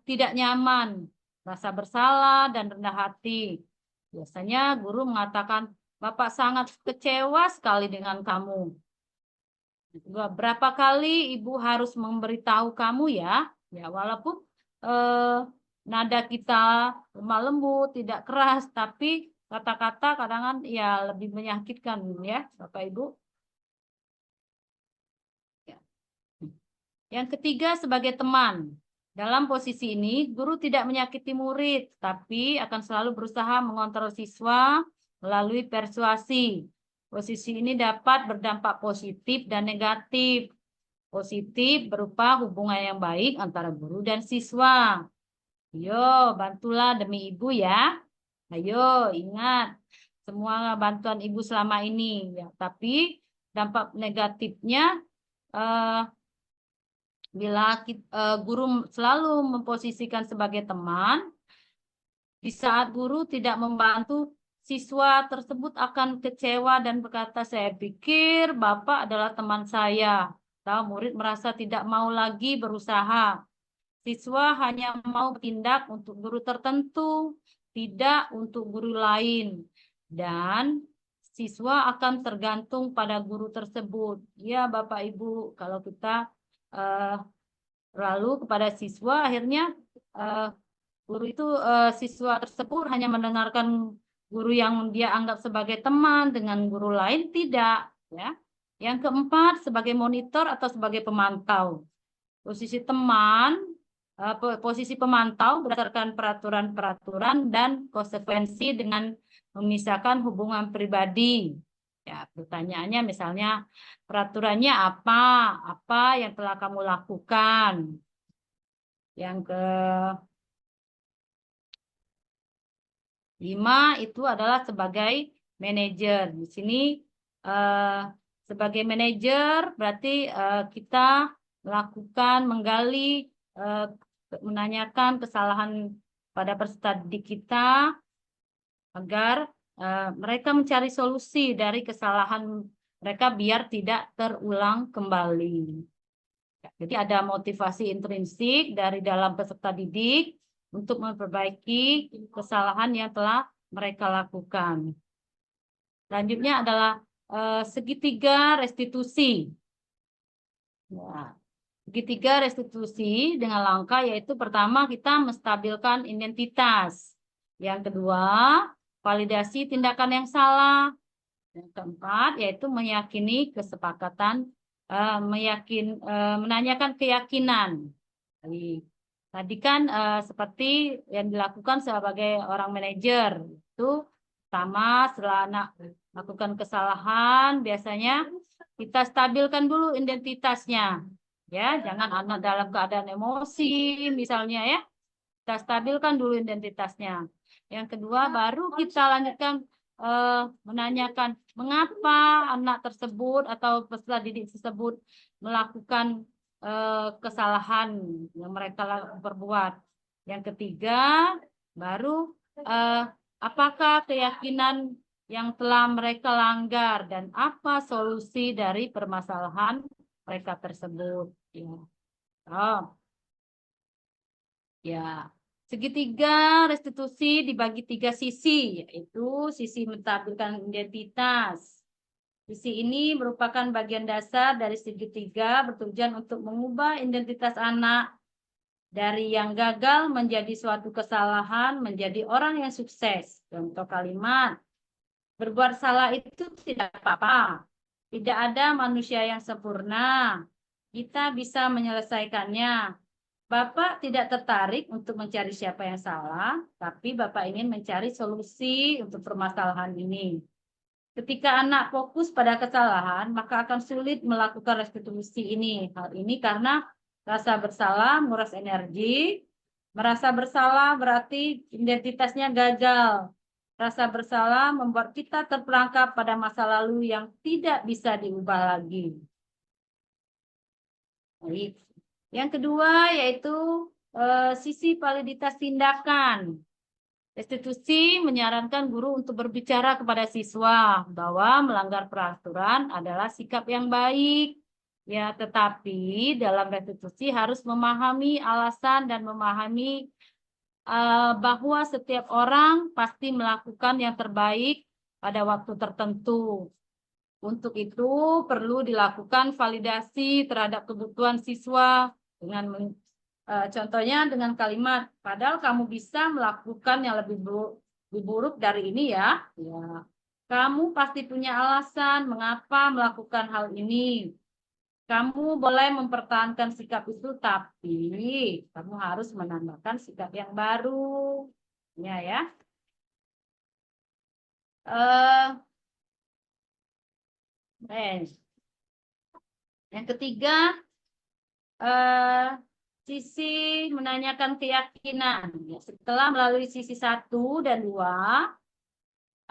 tidak nyaman, rasa bersalah, dan rendah hati. Biasanya guru mengatakan, Bapak sangat kecewa sekali dengan kamu. Berapa kali Ibu harus memberitahu kamu ya, walaupun nada kita lemah lembut, tidak keras, tapi kata-kata kadang-kadang ya lebih menyakitkan ya, Bapak Ibu. Yang ketiga sebagai teman. Dalam posisi ini, guru tidak menyakiti murid, tapi akan selalu berusaha mengontrol siswa melalui persuasi. Posisi ini dapat berdampak positif dan negatif. Positif berupa hubungan yang baik antara guru dan siswa. Ayo, bantulah demi Ibu ya. Ayo, ingat semua bantuan Ibu selama ini. Ya. Tapi dampak negatifnya, bila guru selalu memposisikan sebagai teman, di saat guru tidak membantu, siswa tersebut akan kecewa dan berkata, saya pikir Bapak adalah teman saya. Atau murid merasa tidak mau lagi berusaha. Siswa hanya mau bertindak untuk guru tertentu, tidak untuk guru lain. Dan siswa akan tergantung pada guru tersebut. Ya Bapak Ibu, kalau kita lalu kepada siswa, akhirnya guru itu siswa tersebut hanya mendengarkan guru yang dia anggap sebagai teman, dengan guru lain tidak ya. Yang keempat sebagai monitor atau sebagai pemantau. Posisi teman, posisi pemantau berdasarkan peraturan-peraturan dan konsekuensi dengan memisahkan hubungan pribadi. Ya, pertanyaannya misalnya peraturannya apa yang telah kamu lakukan. Yang kelima itu adalah sebagai manajer. Di sini sebagai manajer berarti kita menggali, menanyakan kesalahan pada peserta didik kita agar mereka mencari solusi dari kesalahan mereka biar tidak terulang kembali. Jadi ada motivasi intrinsik dari dalam peserta didik untuk memperbaiki kesalahan yang telah mereka lakukan. Selanjutnya adalah segitiga restitusi. Ya. Segitiga restitusi dengan langkah yaitu pertama kita menstabilkan identitas. Yang kedua, validasi tindakan yang salah. Yang keempat yaitu meyakini kesepakatan, menanyakan keyakinan. Tadi kan seperti yang dilakukan sebagai orang manajer itu pertama setelah anak melakukan kesalahan biasanya kita stabilkan dulu identitasnya, ya jangan anak dalam keadaan emosi misalnya ya, kita stabilkan dulu identitasnya. Yang kedua baru kita lanjutkan menanyakan mengapa anak tersebut atau peserta didik tersebut melakukan kesalahan yang mereka perbuat. Yang ketiga, baru apakah keyakinan yang telah mereka langgar dan apa solusi dari permasalahan mereka tersebut. Ya. Oh. Ya. Segitiga restitusi dibagi 3 sisi, yaitu sisi menampilkan identitas. Sisi ini merupakan bagian dasar dari segitiga bertujuan untuk mengubah identitas anak dari yang gagal menjadi suatu kesalahan menjadi orang yang sukses. Contoh kalimat, berbuat salah itu tidak apa-apa. Tidak ada manusia yang sempurna. Kita bisa menyelesaikannya. Bapak tidak tertarik untuk mencari siapa yang salah, tapi Bapak ingin mencari solusi untuk permasalahan ini. Ketika anak fokus pada kesalahan, maka akan sulit melakukan restitusi ini. Hal ini karena rasa bersalah menguras energi, merasa bersalah berarti identitasnya gagal. Rasa bersalah membuat kita terperangkap pada masa lalu yang tidak bisa diubah lagi. Baik. Yang kedua yaitu sisi validitas tindakan. Restitusi menyarankan guru untuk berbicara kepada siswa bahwa melanggar peraturan adalah sikap yang baik. Ya, tetapi dalam restitusi harus memahami alasan dan memahami bahwa setiap orang pasti melakukan yang terbaik pada waktu tertentu. Untuk itu perlu dilakukan validasi terhadap kebutuhan siswa dengan contohnya dengan kalimat, padahal kamu bisa melakukan yang lebih buruk dari ini ya. Ya. Kamu pasti punya alasan mengapa melakukan hal ini. Kamu boleh mempertahankan sikap itu, tapi kamu harus menambahkan sikap yang baru. Ya. Yang ketiga, sisi menanyakan keyakinan. Setelah melalui sisi 1 dan 2,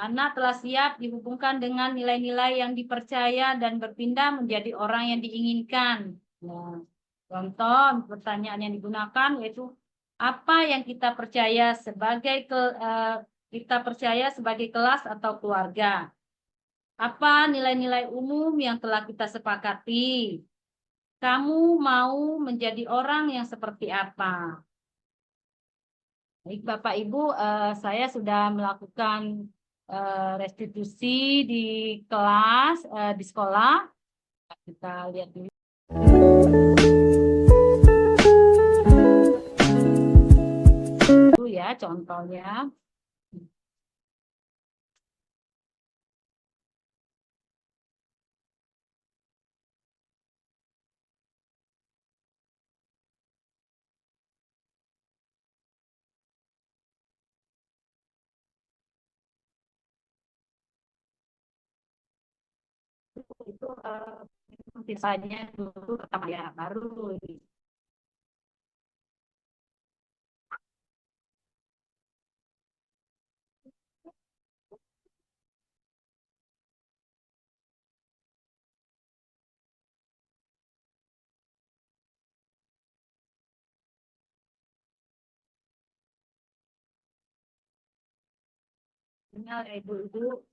anak telah siap dihubungkan dengan nilai-nilai yang dipercaya dan berpindah menjadi orang yang diinginkan. Nah, contoh pertanyaan yang digunakan yaitu apa yang kita percaya sebagai kelas atau keluarga? Apa nilai-nilai umum yang telah kita sepakati? Kamu mau menjadi orang yang seperti apa? Baik, Bapak Ibu, saya sudah melakukan restitusi di kelas, di sekolah. Kita lihat dulu. Itu ya contohnya. Itu sisanya dulu pertama ya baru tinggal ibu-ibu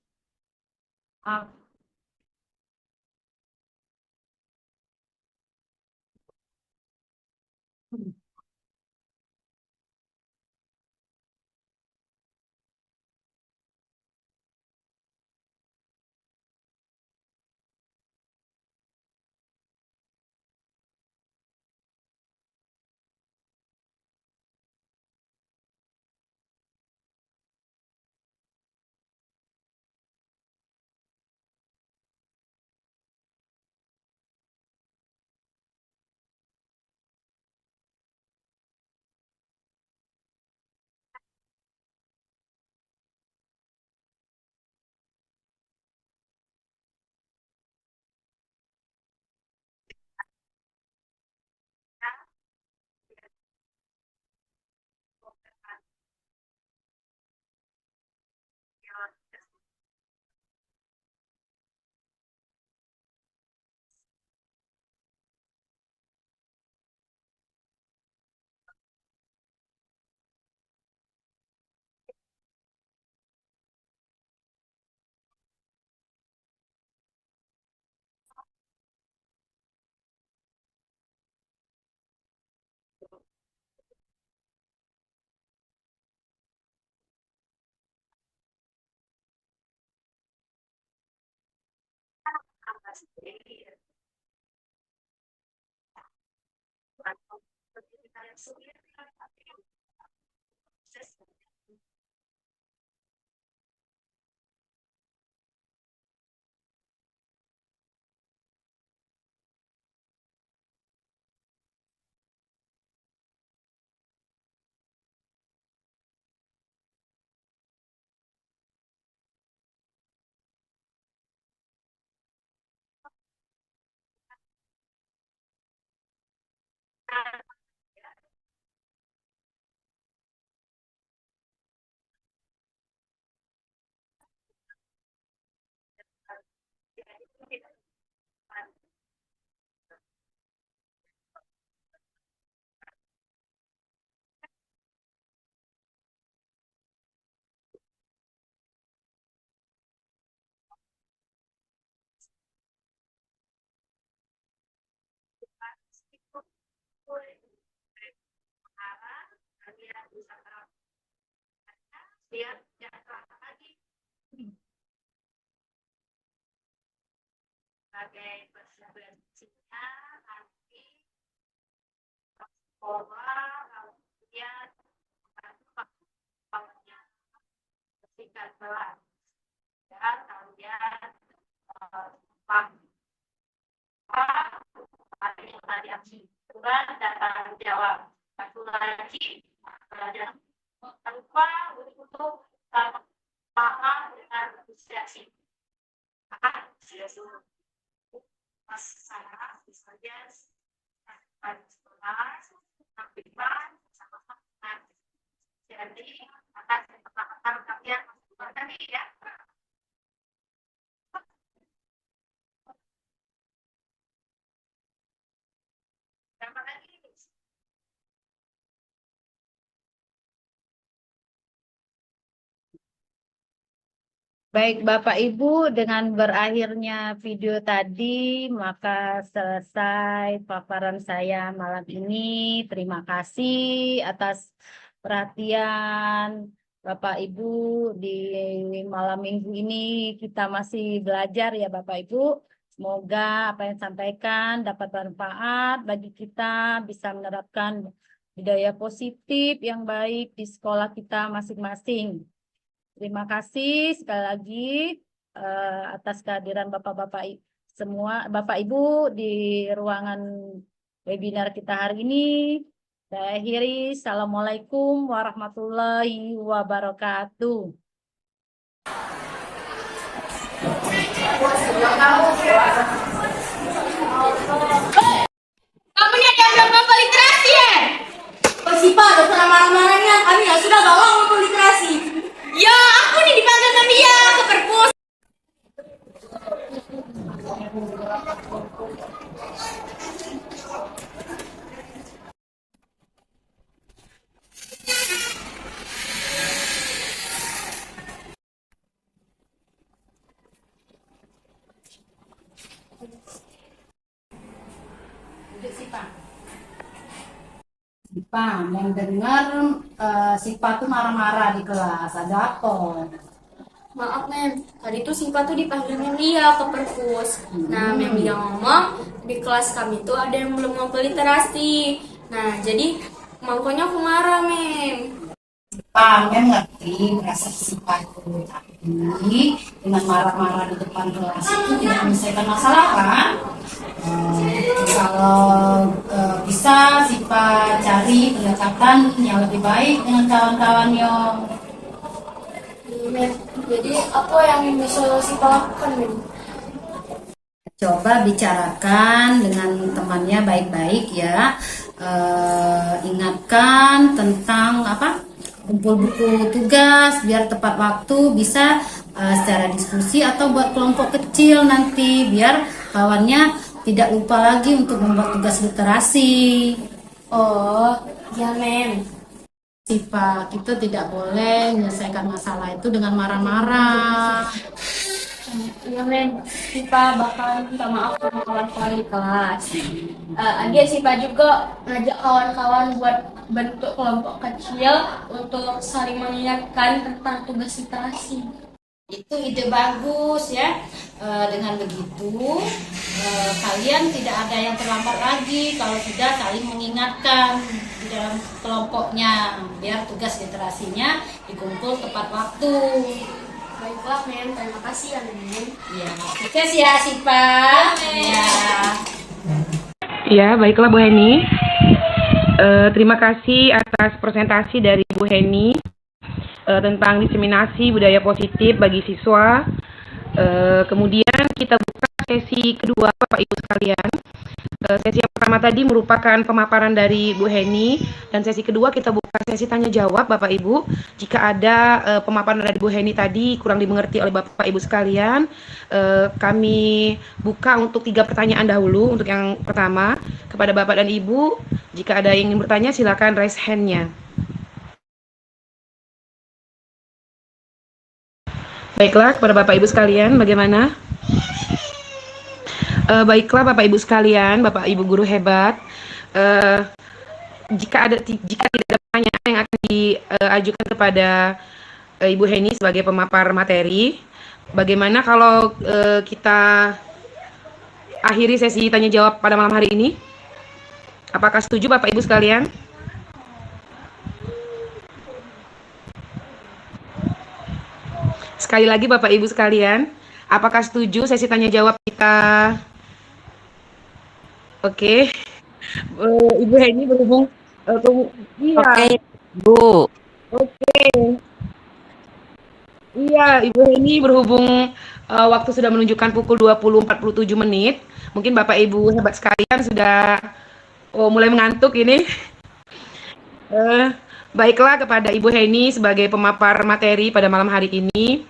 Sebagai konsekuensinya nanti sekolah kemudian waktunya bersihkan kelas dan kalian yang tadi aturan dan tanggung jawab. Satu lagi pelajaran lupa untuk paham dengan apresiasi. Masalah misalnya sekolah aktifan sama-sama. Jadi akan kalian tadi ya. Terima kasih. Baik Bapak Ibu, dengan berakhirnya video tadi, maka selesai paparan saya malam ini. Terima kasih atas perhatian Bapak Ibu di malam minggu ini. Kita masih belajar ya Bapak Ibu. Semoga apa yang disampaikan dapat bermanfaat bagi kita, bisa menerapkan budaya positif yang baik di sekolah kita masing-masing. Terima kasih sekali lagi atas kehadiran Bapak-Bapak semua, Bapak Ibu di ruangan webinar kita hari ini. Saya akhiri. Assalamualaikum warahmatullahi wabarakatuh. Kamu nih yang belum ngumpul literasi ya? Oh Sipa, dosa marah-marahnya. Kami ya sudah bawa ngumpul literasi. Ya, aku nih dipanggil sama dia ke perpus. Sipa, mendengar Sipa tuh marah-marah di kelas. Ada apa? Maaf Mem, tadi tuh Sipa tuh dipanggil Mem Lia ke perpus. Nah, Mem Lia ngomong di kelas kami tuh ada yang belum ngumpul literasi. Nah, jadi makanya aku marah Mem. Sipa, Mem ngerti rasa Sipa itu, tapi dengan marah-marah di depan kelas itu tidak menyelesaikan masalah kan? Kalau bisa Sipa cari pendekatan yang lebih baik dengan kawan-kawannya. Mem, jadi apa yang bisa Sipa lakukan Mem? Coba bicarakan dengan temannya baik-baik ya. Ingatkan tentang kumpul buku tugas biar tepat waktu, bisa secara diskusi atau buat kelompok kecil nanti biar kawannya tidak lupa lagi untuk membuat tugas literasi. Oh, ya Mem. Sipa, kita tidak boleh menyelesaikan masalah itu dengan marah-marah. Iya men, Sipa bakal minta maaf sama kawan-kawan di kelas. Adia Sipa juga ngajak kawan-kawan buat bentuk kelompok kecil untuk saling mengingatkan tentang tugas literasi. Itu ide bagus ya. Dengan begitu kalian tidak ada yang terlambat lagi kalau sudah saling mengingatkan di dalam kelompoknya biar tugas literasinya dikumpul tepat waktu. Baiklah men, terima kasih ya men. Ya, sukses ya Sipa. Ya. Ya, baiklah Bu Heni. Terima kasih atas presentasi dari Bu Heni tentang diseminasi budaya positif bagi siswa. Kemudian kita buka sesi kedua Bapak Ibu sekalian. Sesi yang pertama tadi merupakan pemaparan dari Bu Heni, dan sesi kedua kita buka sesi tanya jawab Bapak Ibu. Jika ada pemaparan dari Bu Heni tadi kurang dimengerti oleh Bapak Ibu sekalian, kami buka untuk 3 pertanyaan dahulu. Untuk yang pertama kepada Bapak dan Ibu, jika ada yang ingin bertanya silakan raise hand-nya. Baiklah, kepada Bapak Ibu sekalian, bagaimana? Baiklah Bapak Ibu sekalian, Bapak Ibu guru hebat, jika tidak ada pertanyaan yang akan diajukan kepada Ibu Heni sebagai pemapar materi, bagaimana kalau kita akhiri sesi tanya jawab pada malam hari ini? Apakah setuju Bapak Ibu sekalian? Sekali lagi Bapak Ibu sekalian, apakah setuju sesi tanya jawab kita? Oke. Ibu Heni berhubung iya. Oke, Bu. Oke. Iya, Ibu Heni berhubung waktu sudah menunjukkan pukul 20.47 menit. Mungkin Bapak Ibu hebat sekalian sudah mulai mengantuk ini. Baiklah, kepada Ibu Heni sebagai pemapar materi pada malam hari ini.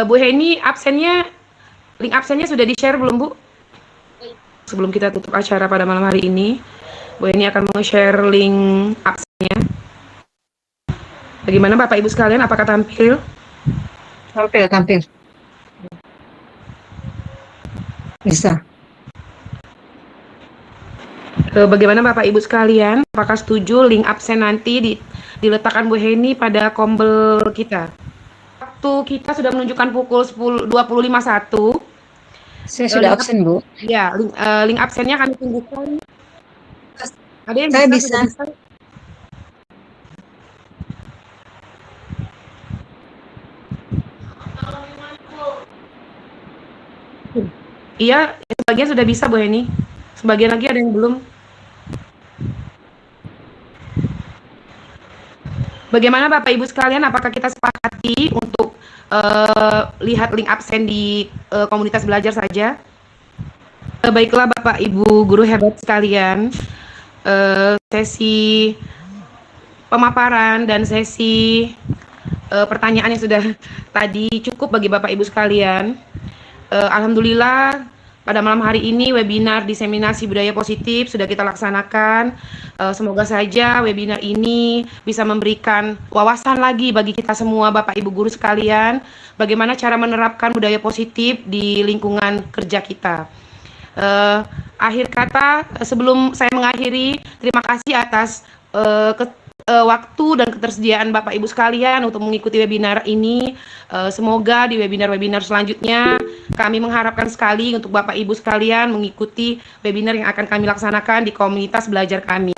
Bu Heni, link absennya sudah di-share belum, Bu? Sebelum kita tutup acara pada malam hari ini, Bu Heni akan meng-share link absennya. Bagaimana Bapak Ibu sekalian, apakah tampil? Tampil. Bisa. Bagaimana Bapak Ibu sekalian, apakah setuju link absen nanti diletakkan Bu Heni pada kombel kita? Waktu kita sudah menunjukkan pukul 20.51. Saya sudah absen, Bu. Ya, link absennya kami tunggukan. Ada yang Saya bisa? bisa. Iya, sebagian sudah bisa Bu Heni. Sebagian lagi ada yang belum. Bagaimana Bapak Ibu sekalian, apakah kita sepakati untuk lihat link absen di komunitas belajar saja? Baiklah Bapak Ibu guru hebat sekalian, sesi pemaparan dan sesi pertanyaan yang sudah tadi cukup bagi Bapak Ibu sekalian. Alhamdulillah pada malam hari ini webinar diseminasi budaya positif sudah kita laksanakan. Semoga saja webinar ini bisa memberikan wawasan lagi bagi kita semua Bapak Ibu guru sekalian, bagaimana cara menerapkan budaya positif di lingkungan kerja kita. Akhir kata, sebelum saya mengakhiri, terima kasih atas waktu dan ketersediaan Bapak Ibu sekalian untuk mengikuti webinar ini. Semoga di webinar-webinar selanjutnya kami mengharapkan sekali untuk Bapak Ibu sekalian mengikuti webinar yang akan kami laksanakan di komunitas belajar kami.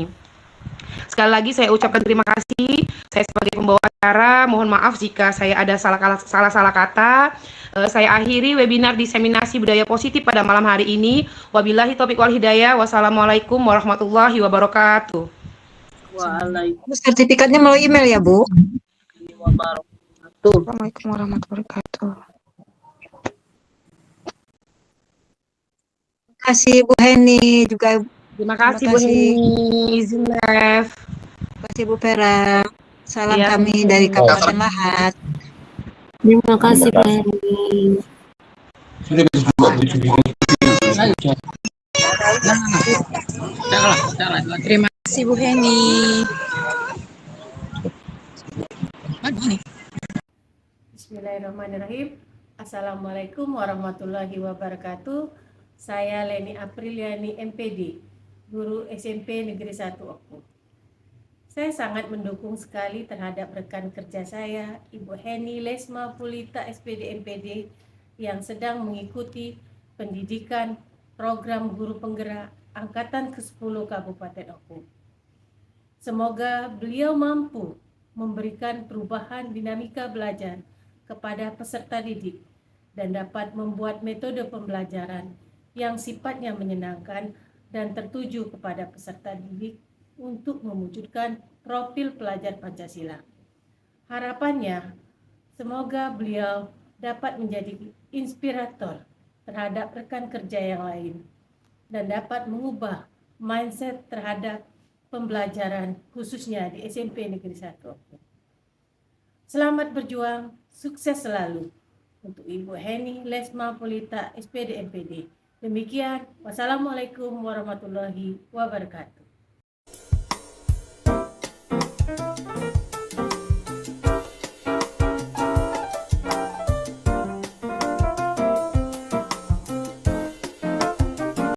Sekali lagi saya ucapkan terima kasih. Saya sebagai pembawa acara mohon maaf jika saya ada salah kata. Saya akhiri webinar diseminasi budaya positif pada malam hari ini. Wabillahi taufiq wal hidayah. Wassalamualaikum warahmatullahi wabarakatuh. Waalaikumsalam. Sertifikatnya melalui email ya, Bu? Assalamualaikum warahmatullahi wabarakatuh. Terima kasih Bu Heni juga. Terima kasih Bu Heni. Izin live. Terima kasih Bu Vera. Salam Iya. kami dari Kabupaten Lahat. Terima kasih Pak Heri. Terima kasih Bu Heni. Bismillahirrahmanirrahim. Assalamualaikum warahmatullahi wabarakatuh. Saya Leni Apriliani MPD, guru SMP Negeri 1 Oku. Saya sangat mendukung sekali terhadap rekan kerja saya, Ibu Heni Lesma Pulita SPD MPD, yang sedang mengikuti pendidikan program guru penggerak Angkatan ke-10 Kabupaten Oku. Semoga beliau mampu memberikan perubahan dinamika belajar kepada peserta didik dan dapat membuat metode pembelajaran yang sifatnya menyenangkan dan tertuju kepada peserta didik untuk mewujudkan profil pelajar Pancasila. Harapannya, semoga beliau dapat menjadi inspirator terhadap rekan kerja yang lain dan dapat mengubah mindset terhadap pembelajaran khususnya di SMP Negeri 1. Selamat berjuang, sukses selalu untuk Ibu Heni Lesma Pulita SPD MPD. Demikian, wassalamualaikum warahmatullahi wabarakatuh.